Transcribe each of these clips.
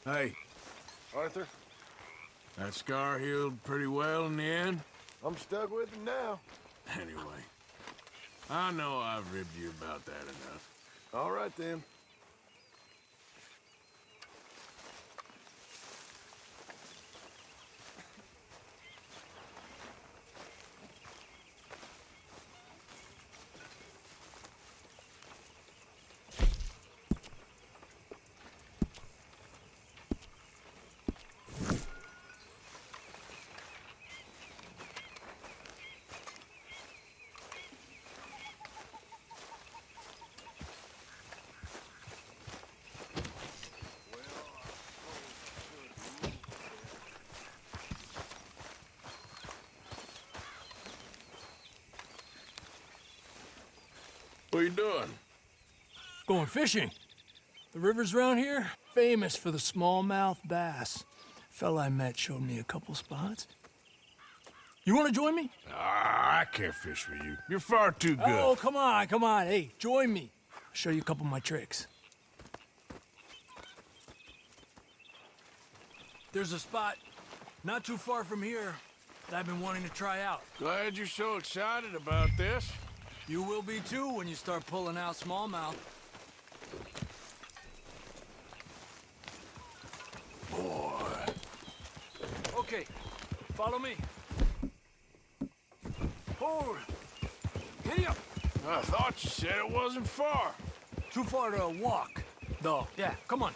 Hey, Arthur, that scar healed pretty well in the end? I'm stuck with him now. Anyway, I know I've ribbed you about that enough. All right, then. What you doing? Going fishing. The rivers around here, famous for the smallmouth bass. Fella I met showed me a couple spots. You want to join me? Ah, I can't fish with you. You're far too good. Oh, come on. Hey, join me. I'll show you a couple of my tricks. There's a spot not too far from here that I've been wanting to try out. Glad you're so excited about this. You will be too when you start pulling out smallmouth. Boy. Okay, follow me. Hold. Giddy up. I thought you said it wasn't far. Too far to walk, though. Yeah, come on.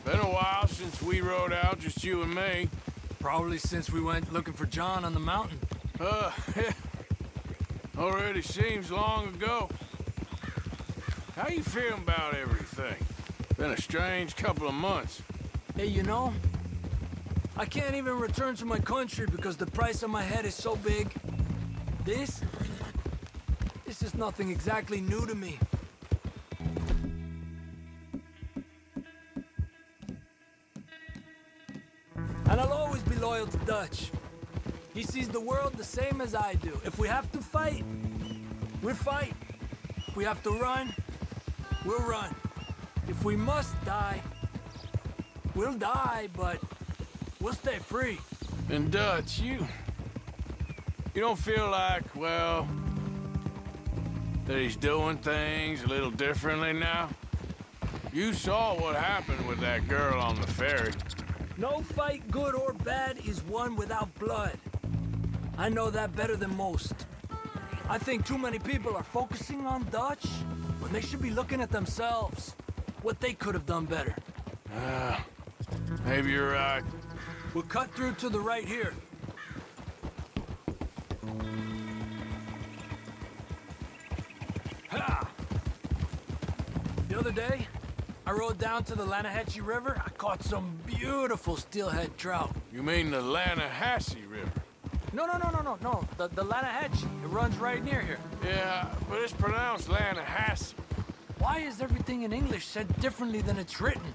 Been a while since we rode out, just you and me. Probably since we went looking for John on the mountain. Already seems long ago. How you feeling about everything? Been a strange couple of months. Hey, you know, I can't even return to my country because the price on my head is so big. This is nothing exactly new to me. And I'll always be loyal to Dutch. He sees the world the same as I do. If we have to fight, we'll fight. If we have to run, we'll run. If we must die, we'll die, but we'll stay free. And Dutch, you don't feel like, well, that he's doing things a little differently now? You saw what happened with that girl on the ferry. No fight, good or bad, is won without blood. I know that better than most. I think too many people are focusing on Dutch when they should be looking at themselves. What they could have done better. Maybe you're right. We'll cut through to the right here. Ha! The other day, I rode down to the Lanahatchee River. I caught some beautiful steelhead trout. You mean the Lanahatchee River? No. The Lanahatchee. It runs right near here. Yeah, but it's pronounced Lanahatchee. Why is everything in English said differently than it's written?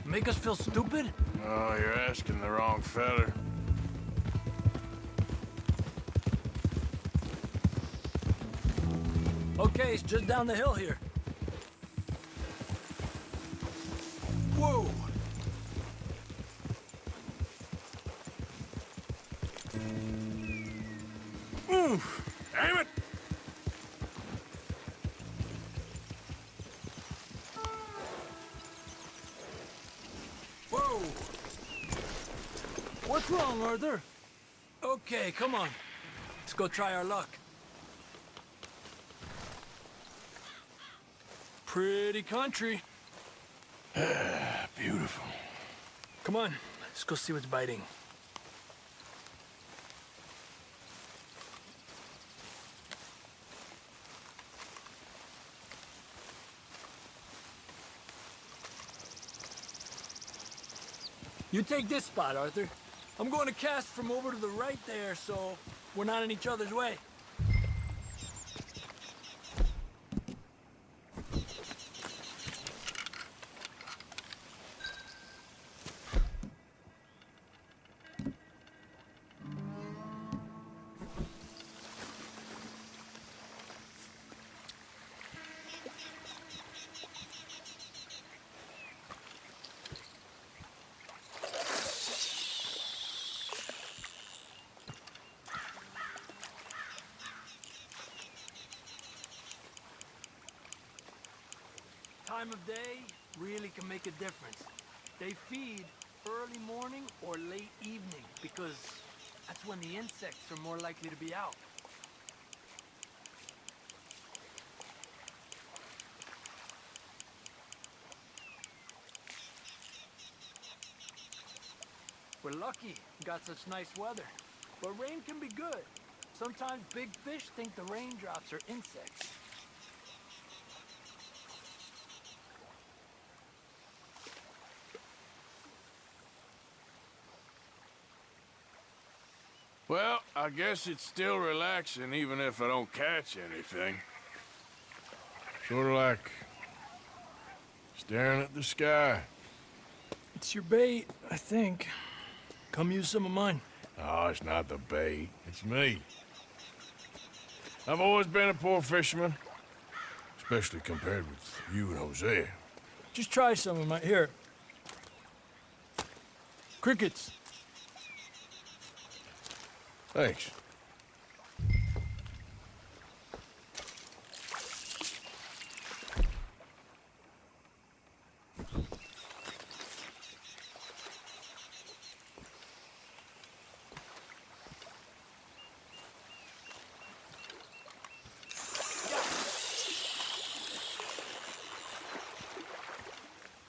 Make us feel stupid? Oh, you're asking the wrong feller. Okay, it's just down the hill here. Whoa! Oof! Damn it! Whoa! What's wrong, Arthur? Okay, come on. Let's go try our luck. Pretty country. Beautiful. Come on, let's go see what's biting. You take this spot, Arthur. I'm going to cast from over to the right there, so we're not in each other's way. time of day really can make a difference. They feed early morning or late evening because that's when the insects are more likely to be out. We're lucky we got such nice weather. But rain can be good. Sometimes big fish think the raindrops are insects. Well, I guess it's still relaxing even if I don't catch anything. Sort of like staring at the sky. It's your bait, I think. Come use some of mine. Oh, it's not the bait. It's me. I've always been a poor fisherman. Especially compared with you and Jose. Just try some of mine. Here. Crickets. Thanks.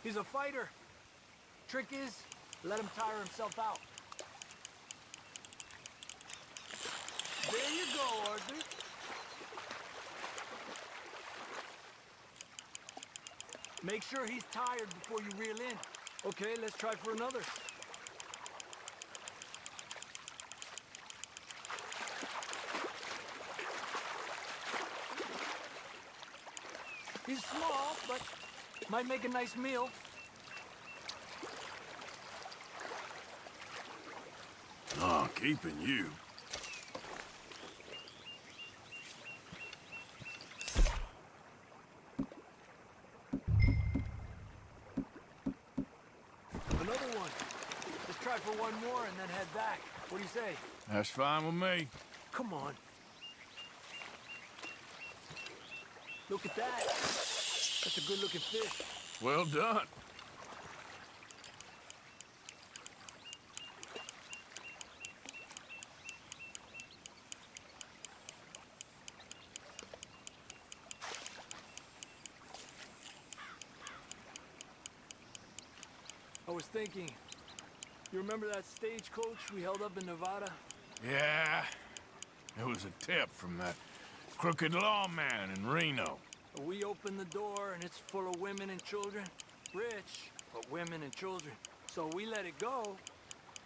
He's a fighter. Trick is, let him tire himself out. There you go, Arthur. Make sure he's tired before you reel in. Okay, let's try for another. He's small, but might make a nice meal. Oh, keeping you. Another one. Let's try for one more and then head back. What do you say? That's fine with me. Come on. Look at that. That's a good-looking fish. Well done. I was thinking, you remember that stagecoach we held up in Nevada? Yeah. It was a tip from that crooked lawman in Reno. We opened the door and it's full of women and children. Rich, but women and children. So we let it go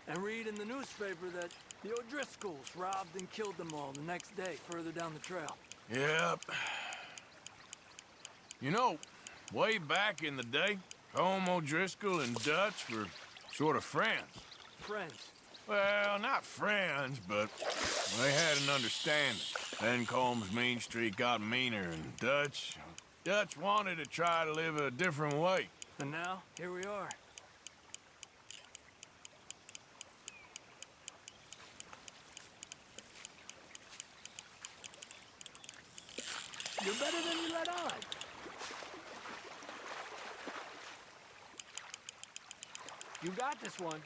and read in the newspaper that the O'Driscolls robbed and killed them all the next day further down the trail. Yep. You know, way back in the day, Home O'Driscoll and Dutch were sort of friends. Friends. Well, not friends, but they had an understanding. Then Combs' mean streak got meaner, and Dutch wanted to try to live a different way. And now, here we are. You're better than you let on. You got this one.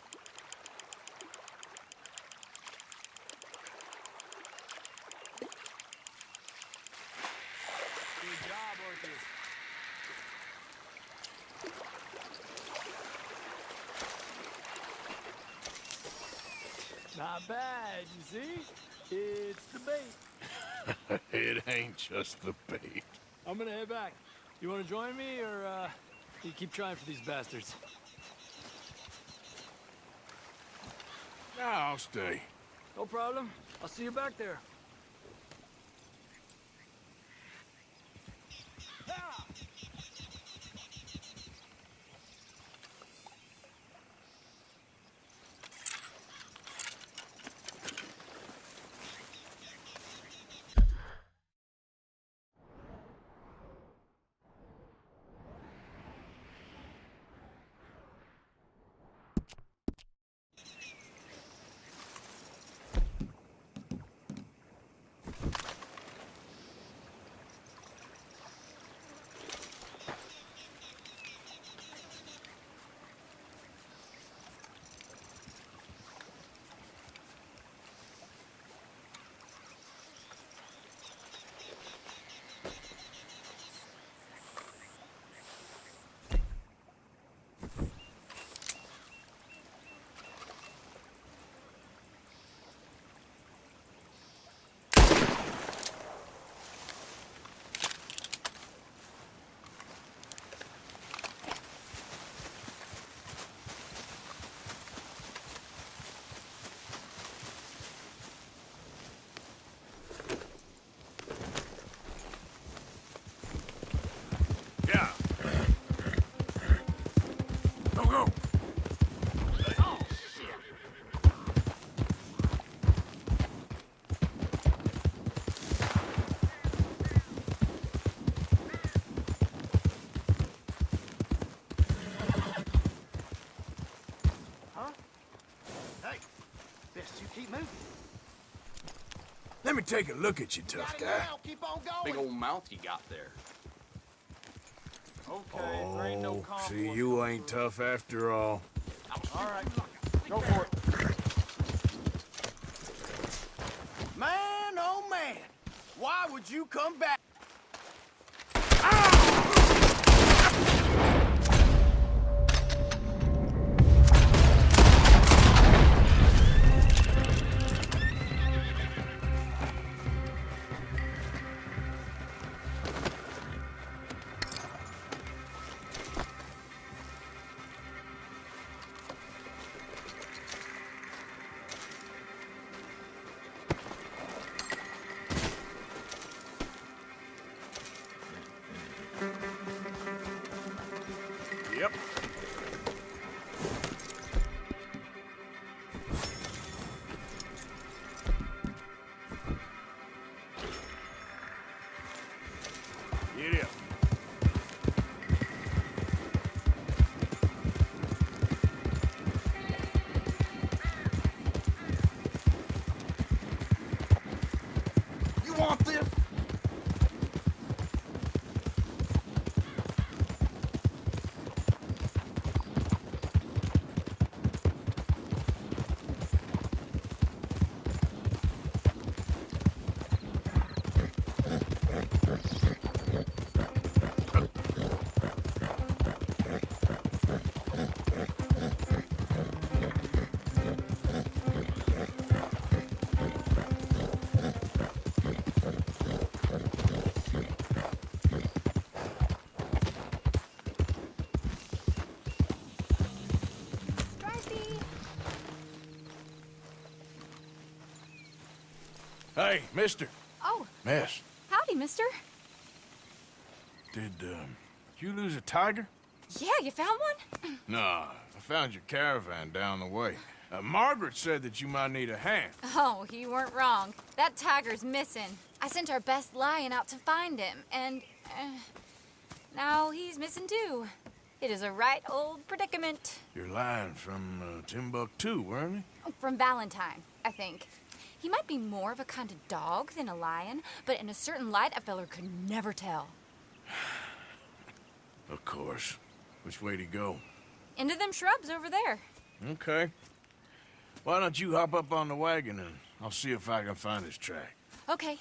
Good job, Arthur. Not bad, you see? It's the bait. It ain't just the bait. I'm gonna head back. You wanna join me, or you keep trying for these bastards? Nah, I'll stay. No problem. I'll see you back there. Hey, best you keep moving. Let me take a look at you, tough guy. Now, keep on going. Big old mouth you got there. Okay, there ain't no Oh, see, you ain't tough after all. All right, go for it. Man, oh man, why would you come back? Yep. Get up. You want this? Hey, mister. Oh, Miss, howdy, mister. did you lose a tiger? Yeah, you found one? Nah, I found your caravan down the way. Margaret said that you might need a hand. Oh, you weren't wrong. That tiger's missing. I sent our best lion out to find him, and now he's missing too. It is a right old predicament. You're lying from Timbuktu, weren't you? From Valentine, I think. He might be more of a kind of dog than a lion, but in a certain light, a feller could never tell. Of course. Which way to go? Into them shrubs over there. Okay. Why don't you hop up on the wagon and I'll see if I can find his track. Okay.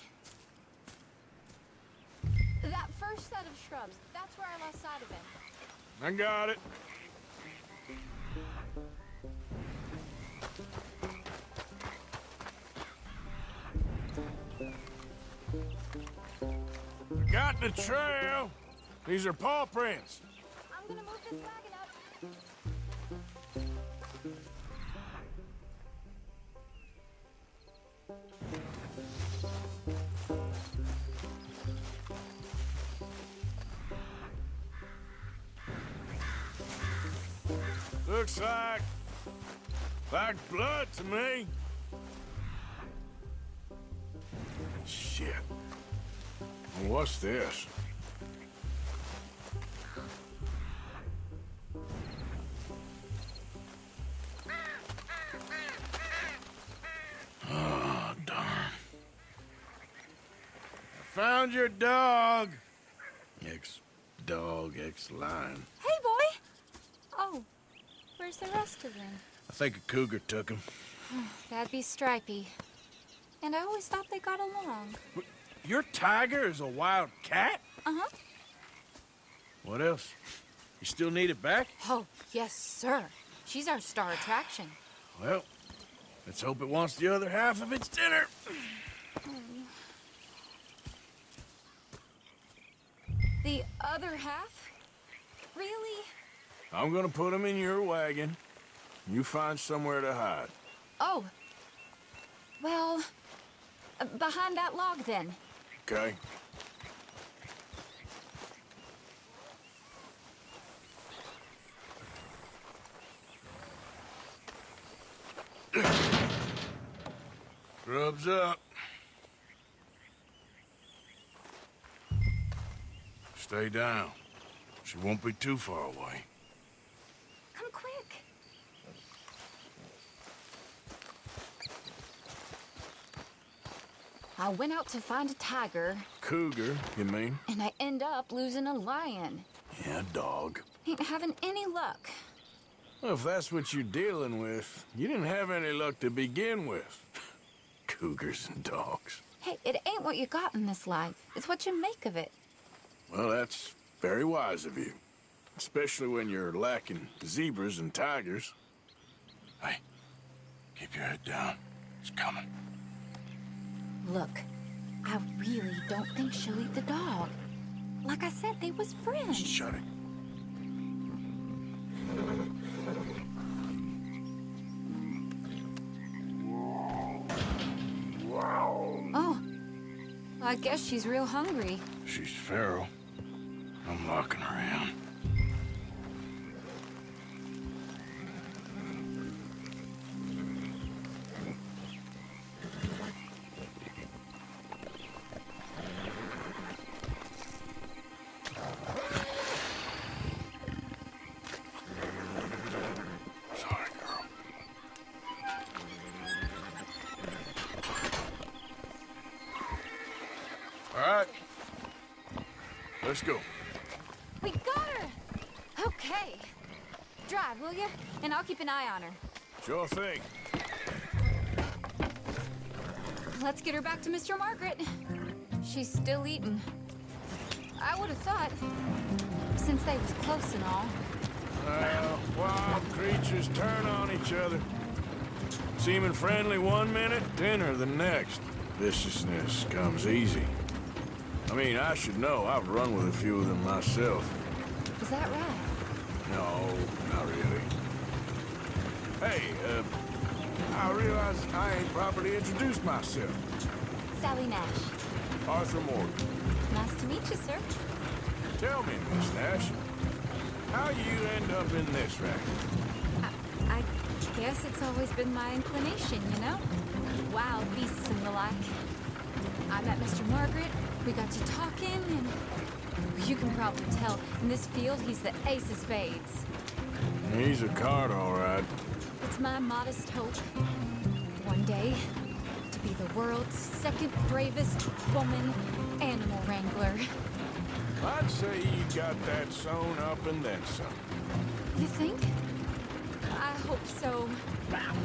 That first set of shrubs, that's where I lost sight of him. I got it. Got the trail. These are paw prints. I'm gonna move this wagon up. Looks like blood to me. Shit. What's this? Oh, darn. I found your dog. Ex-dog, ex-lion. Hey, boy! Oh, where's the rest of them? I think a cougar took him. That'd be Stripey. And I always thought they got along. Your tiger is a wild cat? Uh-huh. What else? You still need it back? Oh, yes, sir. She's our star attraction. Well, let's hope it wants the other half of its dinner. The other half? Really? I'm gonna put him in your wagon. You find somewhere to hide. Oh. Well, behind that log, then. Okay? Grub's up. Stay down. She won't be too far away. Come quick. I went out to find a tiger, Cougar, you mean? and I end up losing a lion. Yeah, dog. Ain't having any luck. Well, if that's what you're dealing with, you didn't have any luck to begin with. Cougars and dogs. Hey, it ain't what you got in this life. It's what you make of it. Well, that's very wise of you. Especially when you're lacking zebras and tigers. Hey, keep your head down. It's coming. Look, I really don't think she'll eat the dog. Like I said, they was friends. Shut it. Oh, I guess she's real hungry. She's feral. I'm locking her in. Sorry, girl. All right. Let's go. We got her! Okay. Drive, will you? And I'll keep an eye on her. Sure thing. Let's get her back to Mr. Margaret. She's still eating. I would have thought, since they was close and all. Wild creatures turn on each other. Seeming friendly one minute, dinner the next. Viciousness comes easy. I mean, I should know. I've run with a few of them myself. Is that right? No, not really. Hey, I realize I ain't properly introduced myself. Sally Nash. Arthur Morgan. Nice to meet you, sir. Tell me, Miss Nash, how you end up in this racket? I guess it's always been my inclination, you know? Wild beasts and the like. I met Mr. Margaret, we got to talking, and you can probably tell, in this field, he's the ace of spades. He's a card, all right. It's my modest hope, one day, to be the world's second bravest woman animal wrangler. I'd say you got that sewn up and then some. You think? I hope so.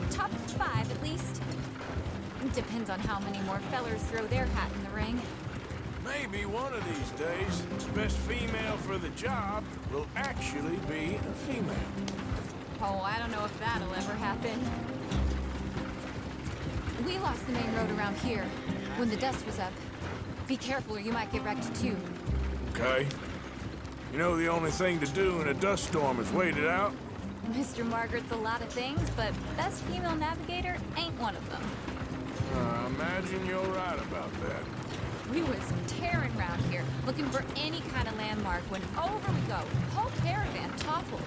Top 5, at least. Depends on how many more fellers throw their hat in the ring. Maybe one of these days, the best female for the job will actually be a female. Oh, I don't know if that'll ever happen. We lost the main road around here when the dust was up. Be careful or you might get wrecked too. Okay? You know the only thing to do in a dust storm is wait it out? Mr. Margaret's a lot of things, but best female navigator ain't one of them. I imagine you're right about that. We was tearing around here, looking for any kind of landmark when over we go. Whole caravan toppled.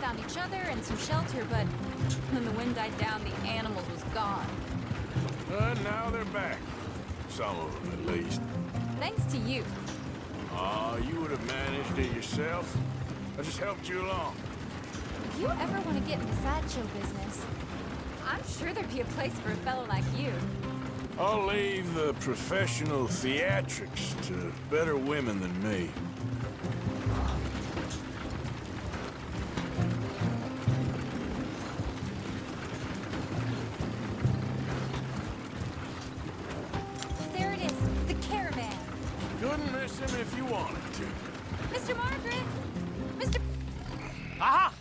Found each other and some shelter, but when the wind died down, the animals was gone. Now they're back. Some of them, at least. Thanks to you. Oh, you would have managed it yourself. I just helped you along. If you ever want to get in the sideshow business, I'm sure there'd be a place for a fellow like you. I'll leave the professional theatrics to better women than me. There it is, the caravan. Couldn't miss him if you wanted to. Mr. Margaret! Mr. Aha!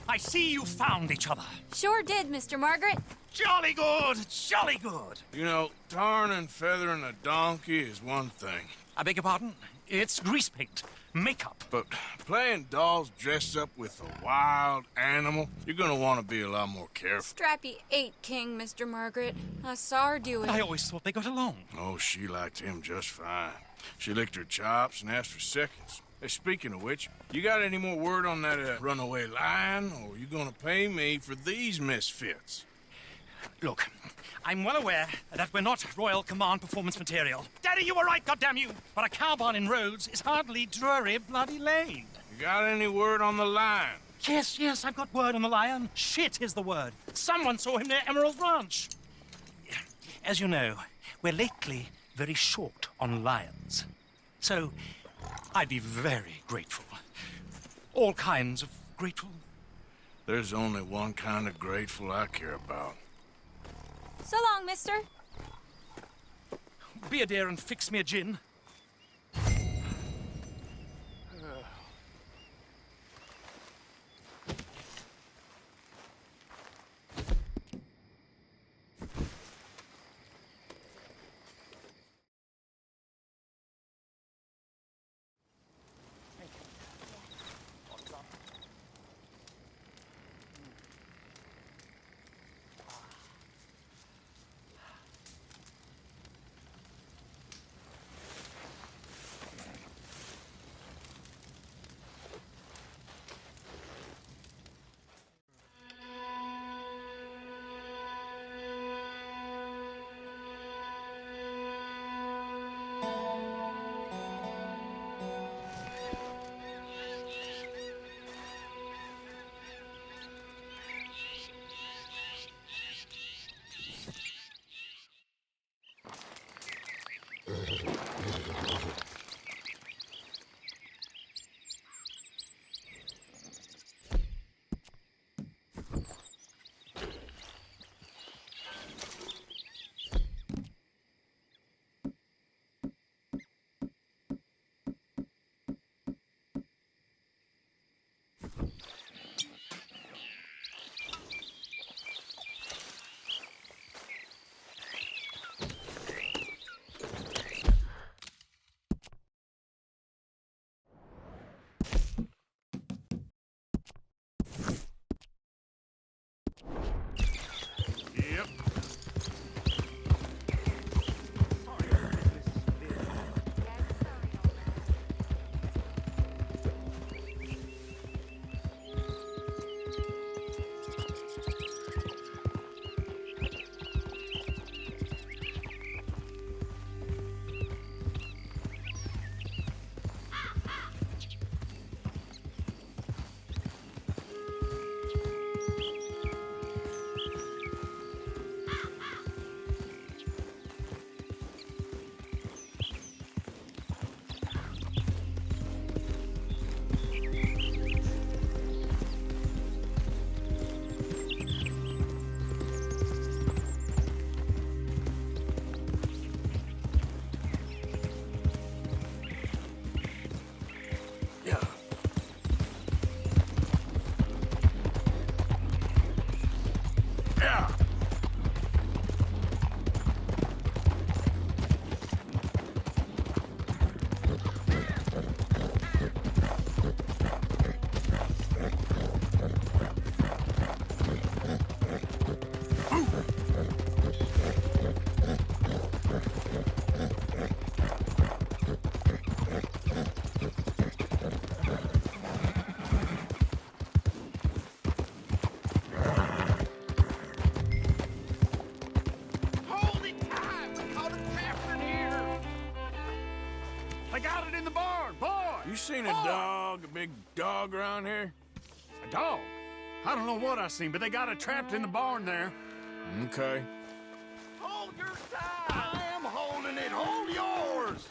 I see you found each other. Sure did, Mr. Margaret. Jolly good, jolly good. You know, tarring and feathering a donkey is one thing. I beg your pardon? It's grease paint, makeup. But playing dolls dressed up with a wild animal, you're gonna want to be a lot more careful. Strappy ate King, Mr. Margaret. I saw her do it. I always thought they got along. Oh, she liked him just fine. She licked her chops and asked for seconds. Hey, speaking of which, you got any more word on that runaway lion, or you gonna pay me for these misfits? Look, I'm well aware that we're not Royal Command performance material. Daddy, you were right, goddamn you! But a cow barn in Rhodes is hardly Drury Bloody Lane. You got any word on the lion? Yes, I've got word on the lion. Shit is the word. Someone saw him near Emerald Ranch. As you know, we're lately very short on lions. So, I'd be very grateful. All kinds of grateful. There's only one kind of grateful I care about. So long, mister. Be a dear and fix me a gin. Yep. You seen a dog, a big dog around here? A dog? I don't know what I seen, but they got it trapped in the barn there. Okay. Hold your side! I am holding it! Hold yours!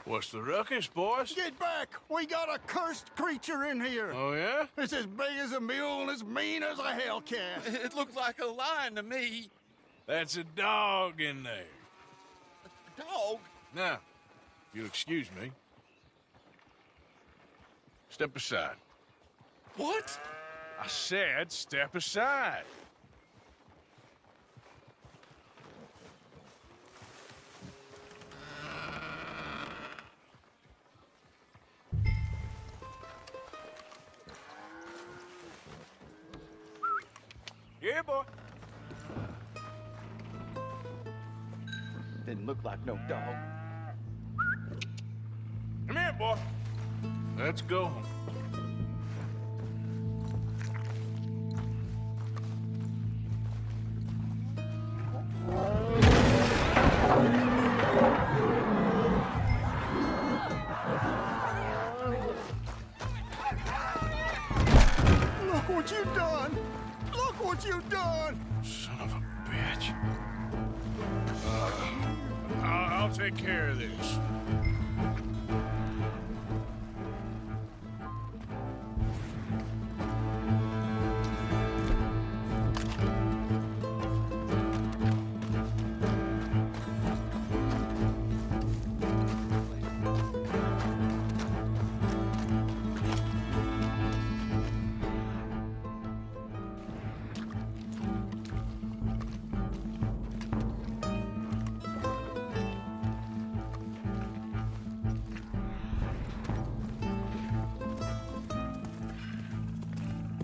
What's the ruckus, boys? Get back! We got a cursed creature in here! Oh, yeah? It's as big as a mule and as mean as a hellcat. It looked like a lion to me. That's a dog in there. Dog? Now, if you'll excuse me. Step aside. What? I said step aside. Yeah, boy. Didn't look like no dog. Come here, boy. Let's go home. Look what you've done! Look what you've done! Son of a bitch. I'll take care of this.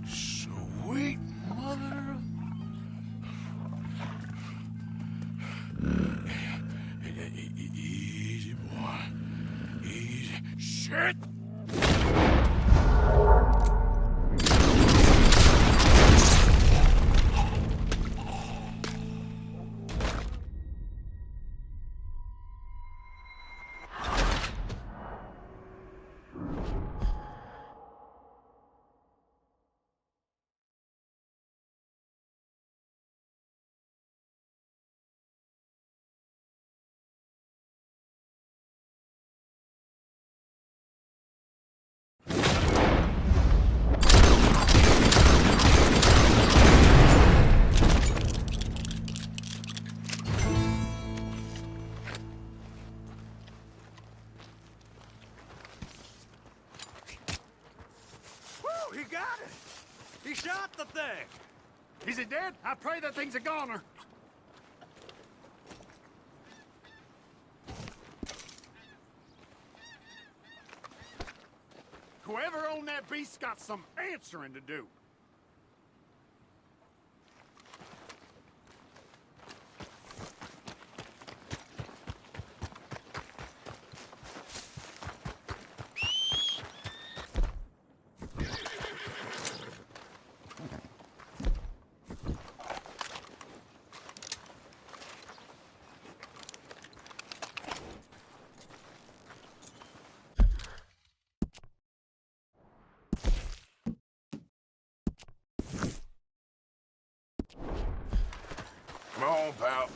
Sweet mother. Easy, boy. Easy. Shit! Woo, he got it! He shot the thing! Is it dead? I pray that thing's a goner. Whoever owned that beast's got some answering to do. Come on, pal.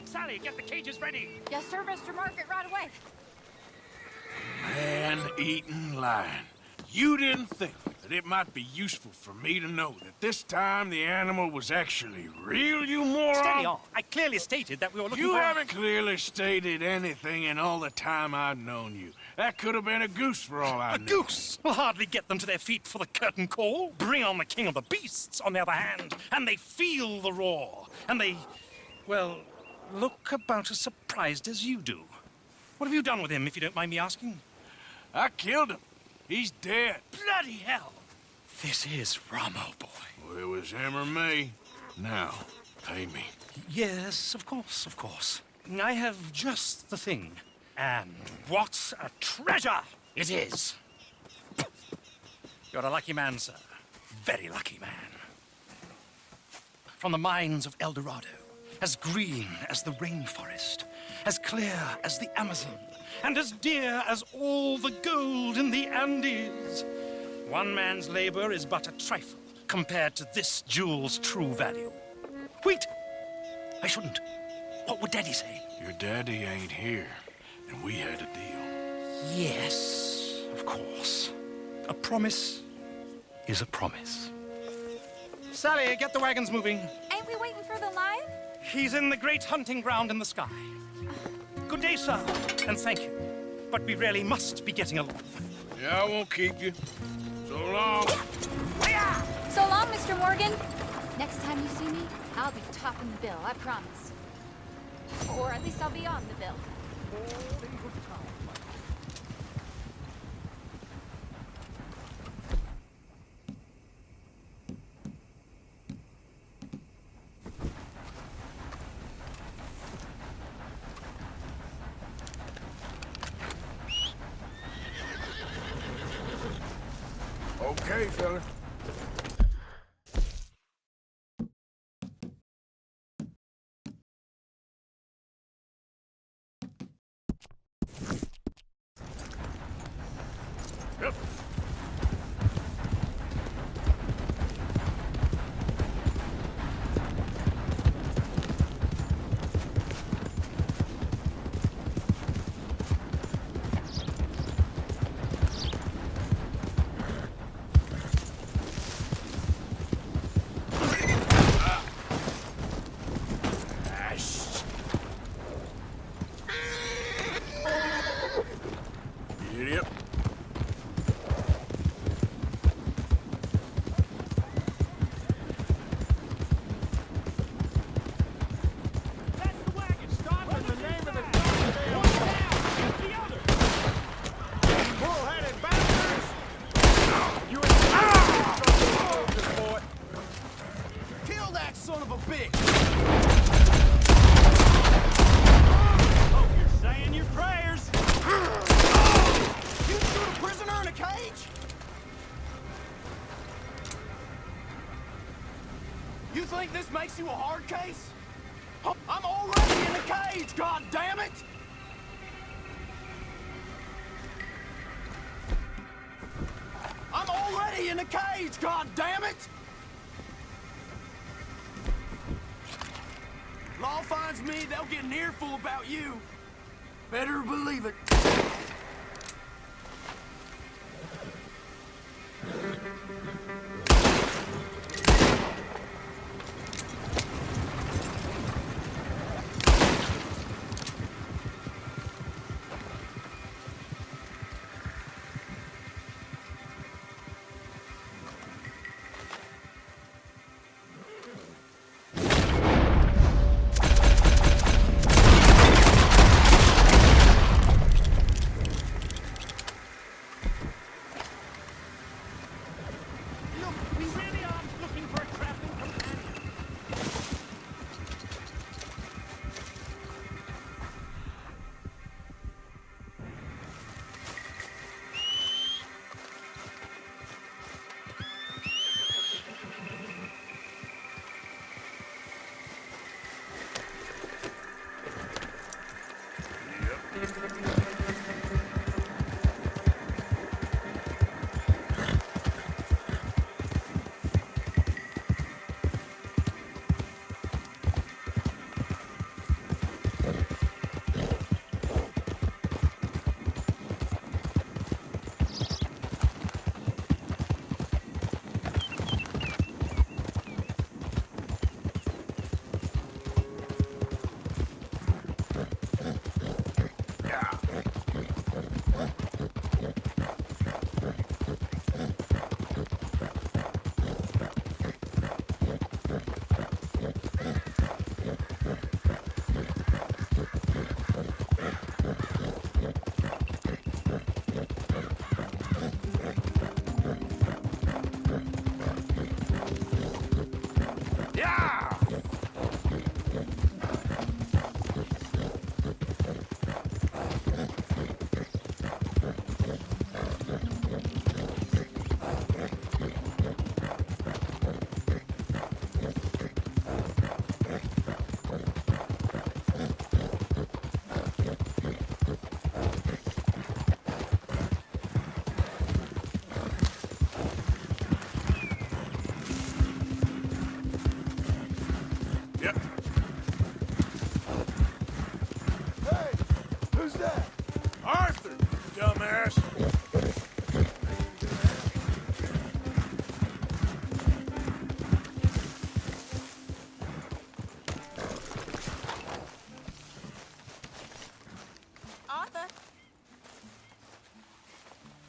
Sally, get the cages ready. Yes, sir, Mr. Margaret, right away. Man-eating lion. You didn't think that it might be useful for me to know that this time the animal was actually real, you moron? Steady on. I clearly stated that we were looking You for... haven't clearly stated anything in all the time I've known you. That could have been a goose for all I A knew. goose will hardly get them to their feet for the curtain call. Bring on the king of the beasts, on the other hand, and they feel the roar. And they, well, look about as surprised as you do. What have you done with him, if you don't mind me asking? I killed him. He's dead. Bloody hell! This is Ramo, boy. Well, it was him or me. Now, pay me. Yes, of course, of course. I have just the thing. And what a treasure it is! You're a lucky man, sir. Very lucky man. From the mines of El Dorado, as green as the rainforest, as clear as the Amazon, and as dear as all the gold in the Andes. One man's labor is but a trifle compared to this jewel's true value. Wait! I shouldn't. What would Daddy say? Your daddy ain't here, and we had a deal. Yes, of course. A promise is a promise. Sally, get the wagons moving. Ain't we waiting for the lion? He's in the great hunting ground in the sky. Good day, sir, and thank you. But we really must be getting along. Yeah, I won't keep you. So long. So long, Mr. Morgan. Next time you see me, I'll be topping the bill, I promise. Or at least I'll be on the bill. Okay, fella. Idiot. That's the wagon. Stop in the name of the goddamn the other. Bull-headed bastards. You ain't boy. Kill that son of a bitch! Hope you're saying your prayers. You shoot a prisoner in a cage? You think this makes you a hard case? I'm already in a cage, god damn it! I'm already in a cage, god damn it! Law finds me, they'll get an earful about you. Better believe it. We really are looking for a traveling companion. Yeah.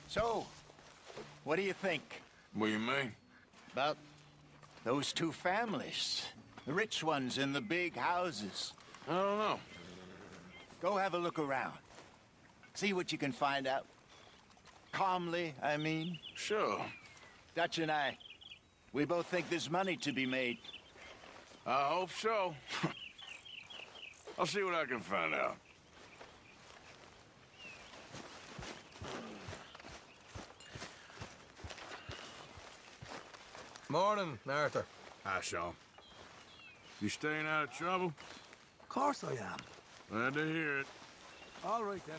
So, what do you think What do you mean? about those two families? The rich ones in the big houses. I don't know. Go have a look around. See what you can find out. Calmly, I mean. Sure. Dutch and I, we both think there's money to be made. I hope so. I'll see what I can find out. Morning, Arthur. Hi, Sean. You staying out of trouble? Of course I am. Glad to hear it. All right, then.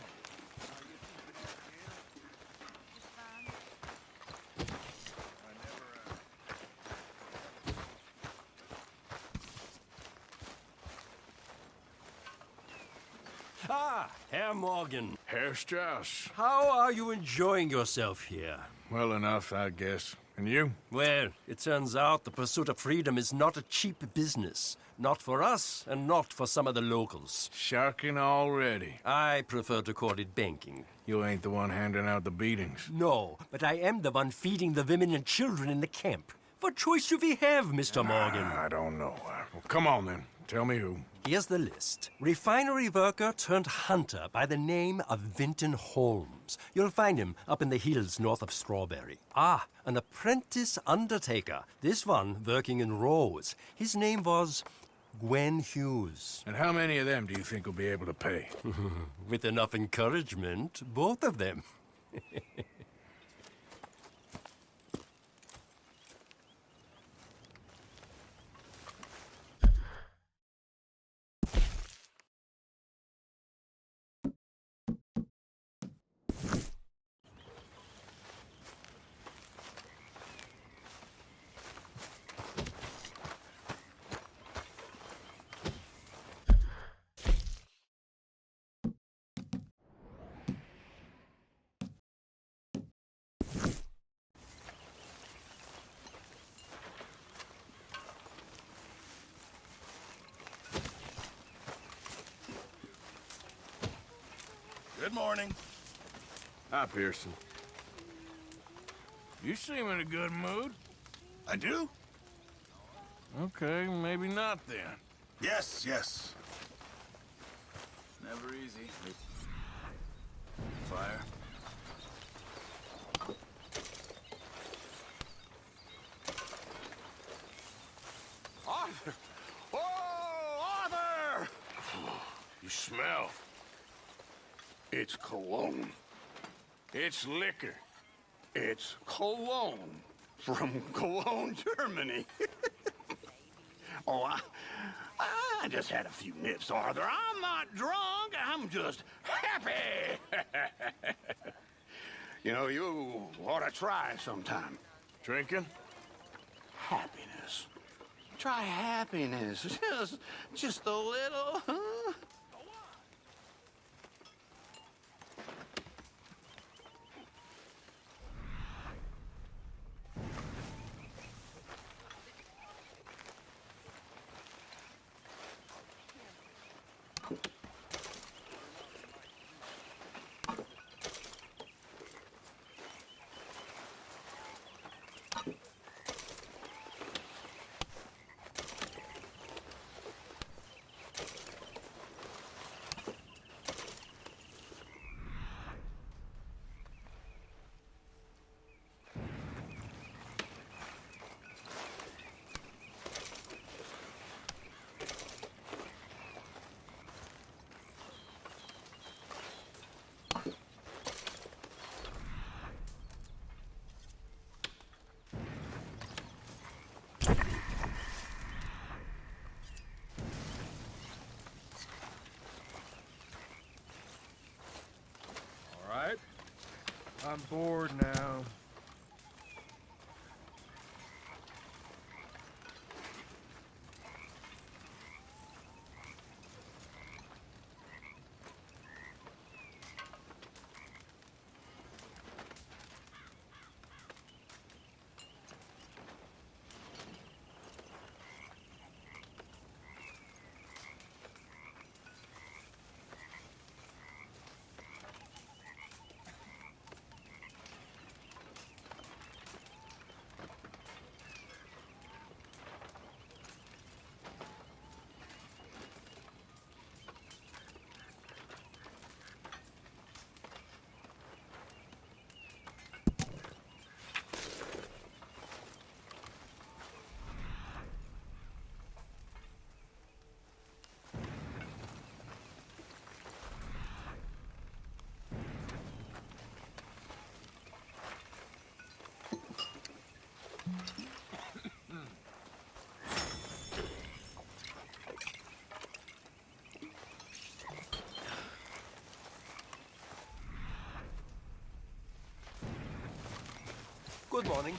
Ah, Herr Morgan. Herr Strauss. How are you enjoying yourself here? Well enough, I guess. And you? Well, it turns out the pursuit of freedom is not a cheap business. Not for us, and not for some of the locals. Sharking already. I prefer to call it banking. You ain't the one handing out the beatings. No, but I am the one feeding the women and children in the camp. What choice do we have, Mr. Morgan? I don't know. Well, come on, then. Tell me who. Here's the list. Refinery worker turned hunter by the name of Vinton Holmes. You'll find him up in the hills north of Strawberry. Ah, an apprentice undertaker. This one working in rows. His name was Gwen Hughes. And how many of them do you think will be able to pay? With enough encouragement, both of them. Good morning. Hi, Pearson. You seem in a good mood. I do? Okay, maybe not then. Yes, yes. Never easy. Fire. Arthur! Oh, Arthur! You smell. It's cologne. It's liquor. It's cologne from Cologne, Germany. Oh, I just had a few nips, Arthur. I'm not drunk. I'm just happy. You know, you ought to try sometime. Drinking? Happiness. Try happiness. Just a little, huh? I'm bored now. Good morning.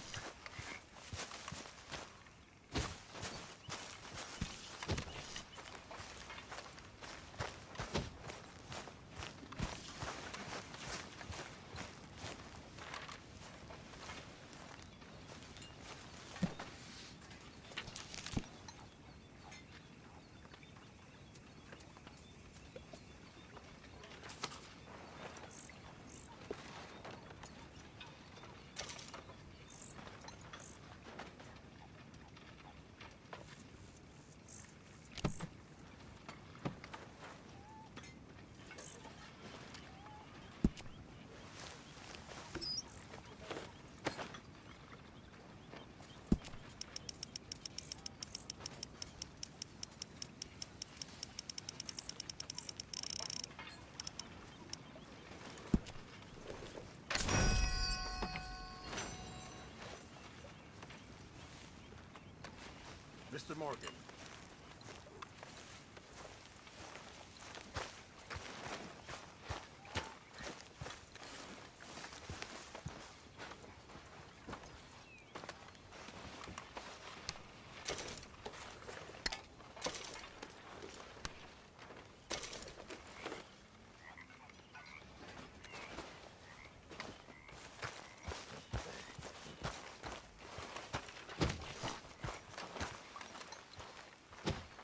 Mr. Morgan.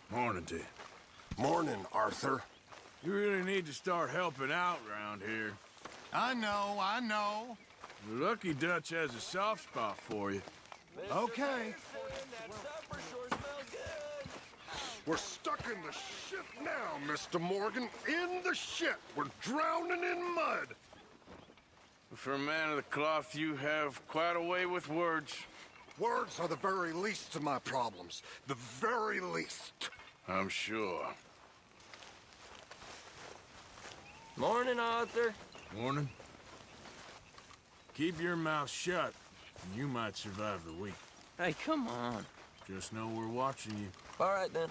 Morning to you. Morning, Arthur. You really need to start helping out around here. I know. The Lucky Dutch has a soft spot for you. Okay. We're stuck in the shit now, Mr. Morgan. In the shit. We're drowning in mud. For a man of the cloth, you have quite a way with words. Words are the very least of my problems. The very least. I'm sure. Morning, Arthur. Morning. Keep your mouth shut, and you might survive the week. Hey, come on. Just know we're watching you. All right, then.